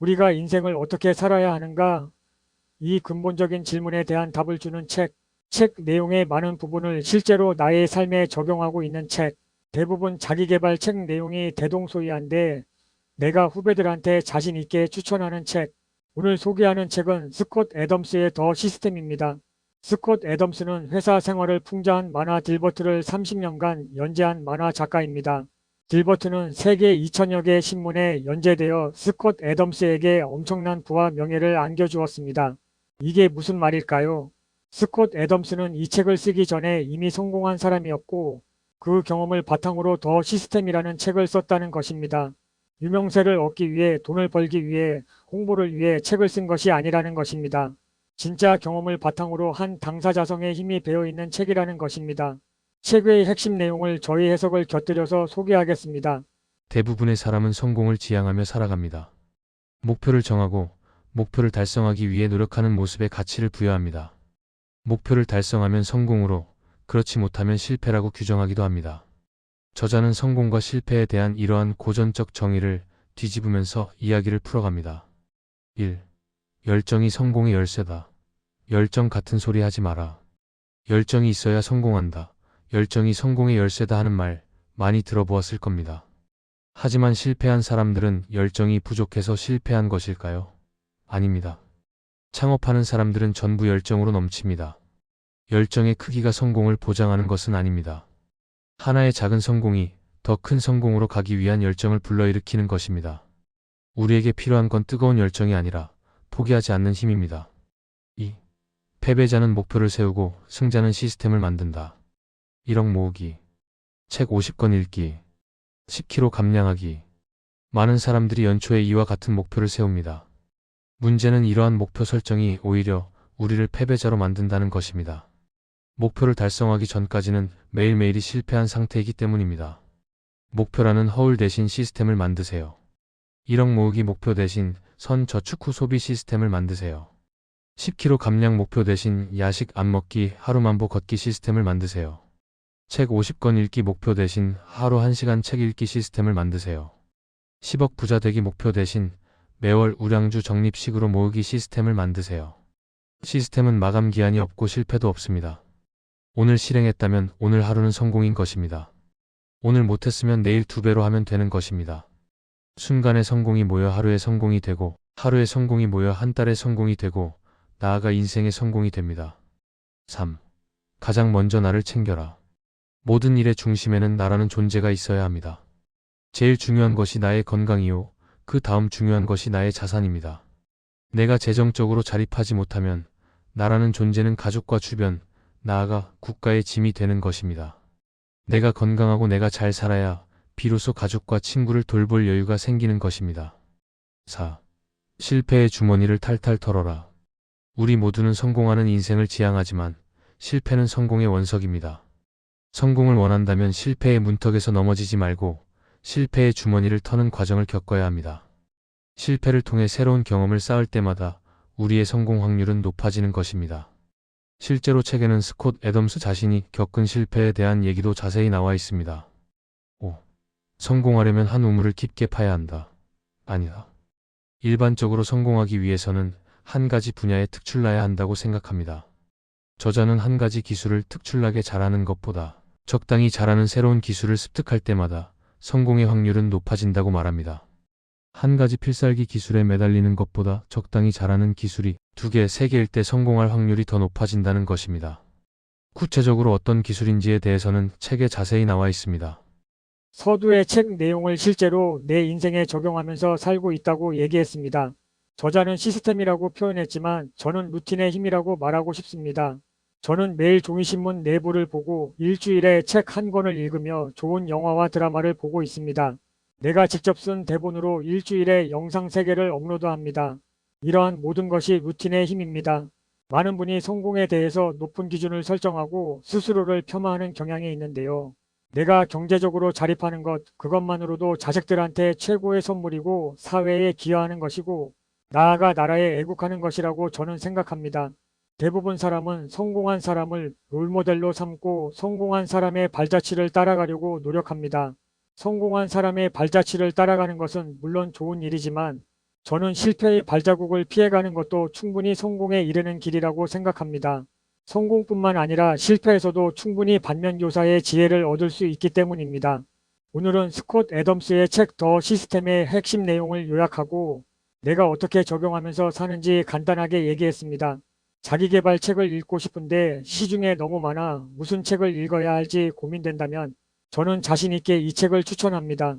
우리가 인생을 어떻게 살아야 하는가? 이 근본적인 질문에 대한 답을 주는 책. 책 내용의 많은 부분을 실제로 나의 삶에 적용하고 있는 책. 대부분 자기계발 책 내용이 대동소이한데 내가 후배들한테 자신 있게 추천하는 책. 오늘 소개하는 책은 스콧 애덤스의 더 시스템입니다. 스콧 애덤스는 회사 생활을 풍자한 만화 딜버트를 30년간 연재한 만화 작가입니다. 딜버트는 세계 2000여 개 신문에 연재되어 스콧 애덤스에게 엄청난 부와 명예를 안겨주었습니다. 이게 무슨 말일까요? 스콧 애덤스는 이 책을 쓰기 전에 이미 성공한 사람이었고 그 경험을 바탕으로 더 시스템이라는 책을 썼다는 것입니다. 유명세를 얻기 위해 돈을 벌기 위해 홍보를 위해 책을 쓴 것이 아니라는 것입니다. 진짜 경험을 바탕으로 한 당사자성의 힘이 배어있는 책이라는 것입니다. 책의 핵심 내용을 저희 해석을 곁들여서 소개하겠습니다. 대부분의 사람은 성공을 지향하며 살아갑니다. 목표를 정하고 목표를 달성하기 위해 노력하는 모습에 가치를 부여합니다. 목표를 달성하면 성공으로, 그렇지 못하면 실패라고 규정하기도 합니다. 저자는 성공과 실패에 대한 이러한 고전적 정의를 뒤집으면서 이야기를 풀어갑니다. 1. 열정이 성공의 열쇠다. 열정 같은 소리 하지 마라. 열정이 있어야 성공한다. 열정이 성공의 열쇠다 하는 말 많이 들어보았을 겁니다. 하지만 실패한 사람들은 열정이 부족해서 실패한 것일까요? 아닙니다. 창업하는 사람들은 전부 열정으로 넘칩니다. 열정의 크기가 성공을 보장하는 것은 아닙니다. 하나의 작은 성공이 더 큰 성공으로 가기 위한 열정을 불러일으키는 것입니다. 우리에게 필요한 건 뜨거운 열정이 아니라 포기하지 않는 힘입니다. 2. 패배자는 목표를 세우고 승자는 시스템을 만든다. 1억 모으기, 책 50권 읽기, 10kg 감량하기. 많은 사람들이 연초에 이와 같은 목표를 세웁니다. 문제는 이러한 목표 설정이 오히려 우리를 패배자로 만든다는 것입니다. 목표를 달성하기 전까지는 매일매일이 실패한 상태이기 때문입니다. 목표라는 허울 대신 시스템을 만드세요. 1억 모으기 목표 대신 선저축 후 소비 시스템을 만드세요. 10kg 감량 목표 대신 야식 안 먹기 하루만보 걷기 시스템을 만드세요. 책 50권 읽기 목표 대신 하루 1시간 책 읽기 시스템을 만드세요. 10억 부자 되기 목표 대신 매월 우량주 적립식으로 모으기 시스템을 만드세요. 시스템은 마감 기한이 없고 실패도 없습니다. 오늘 실행했다면 오늘 하루는 성공인 것입니다. 오늘 못했으면 내일 2배로 하면 되는 것입니다. 순간의 성공이 모여 하루의 성공이 되고 하루의 성공이 모여 한 달의 성공이 되고 나아가 인생의 성공이 됩니다. 3. 가장 먼저 나를 챙겨라. 모든 일의 중심에는 나라는 존재가 있어야 합니다. 제일 중요한 것이 나의 건강이요. 그 다음 중요한 것이 나의 자산입니다. 내가 재정적으로 자립하지 못하면 나라는 존재는 가족과 주변, 나아가 국가의 짐이 되는 것입니다. 내가 건강하고 내가 잘 살아야 비로소 가족과 친구를 돌볼 여유가 생기는 것입니다. 4. 실패의 주머니를 탈탈 털어라. 우리 모두는 성공하는 인생을 지향하지만 실패는 성공의 원석입니다. 성공을 원한다면 실패의 문턱에서 넘어지지 말고 실패의 주머니를 터는 과정을 겪어야 합니다. 실패를 통해 새로운 경험을 쌓을 때마다 우리의 성공 확률은 높아지는 것입니다. 실제로 책에는 스콧 애덤스 자신이 겪은 실패에 대한 얘기도 자세히 나와 있습니다. 5. 성공하려면 한 우물을 깊게 파야 한다. 아니다. 일반적으로 성공하기 위해서는 한 가지 분야에 특출나야 한다고 생각합니다. 저자는 한 가지 기술을 특출나게 잘하는 것보다 적당히 잘하는 새로운 기술을 습득할 때마다 성공의 확률은 높아진다고 말합니다. 한 가지 필살기 기술에 매달리는 것보다 적당히 잘하는 기술이 2개, 3개일 때 성공할 확률이 더 높아진다는 것입니다. 구체적으로 어떤 기술인지에 대해서는 책에 자세히 나와 있습니다. 서두의 책 내용을 실제로 내 인생에 적용하면서 살고 있다고 얘기했습니다. 저자는 시스템이라고 표현했지만 저는 루틴의 힘이라고 말하고 싶습니다. 저는 매일 종이신문 내부를 보고 일주일에 책 한 권을 읽으며 좋은 영화와 드라마를 보고 있습니다. 내가 직접 쓴 대본으로 일주일에 영상 3개를 업로드합니다. 이러한 모든 것이 루틴의 힘입니다. 많은 분이 성공에 대해서 높은 기준을 설정하고 스스로를 폄하하는 경향이 있는데요. 내가 경제적으로 자립하는 것, 그것만으로도 자식들한테 최고의 선물이고 사회에 기여하는 것이고 나아가 나라에 애국하는 것이라고 저는 생각합니다. 대부분 사람은 성공한 사람을 롤모델로 삼고 성공한 사람의 발자취를 따라가려고 노력합니다. 성공한 사람의 발자취를 따라가는 것은 물론 좋은 일이지만 저는 실패의 발자국을 피해가는 것도 충분히 성공에 이르는 길이라고 생각합니다. 성공뿐만 아니라 실패에서도 충분히 반면교사의 지혜를 얻을 수 있기 때문입니다. 오늘은 스콧 애덤스의 책 더 시스템의 핵심 내용을 요약하고 내가 어떻게 적용하면서 사는지 간단하게 얘기했습니다. 자기계발 책을 읽고 싶은데 시중에 너무 많아 무슨 책을 읽어야 할지 고민된다면 저는 자신 있게 이 책을 추천합니다.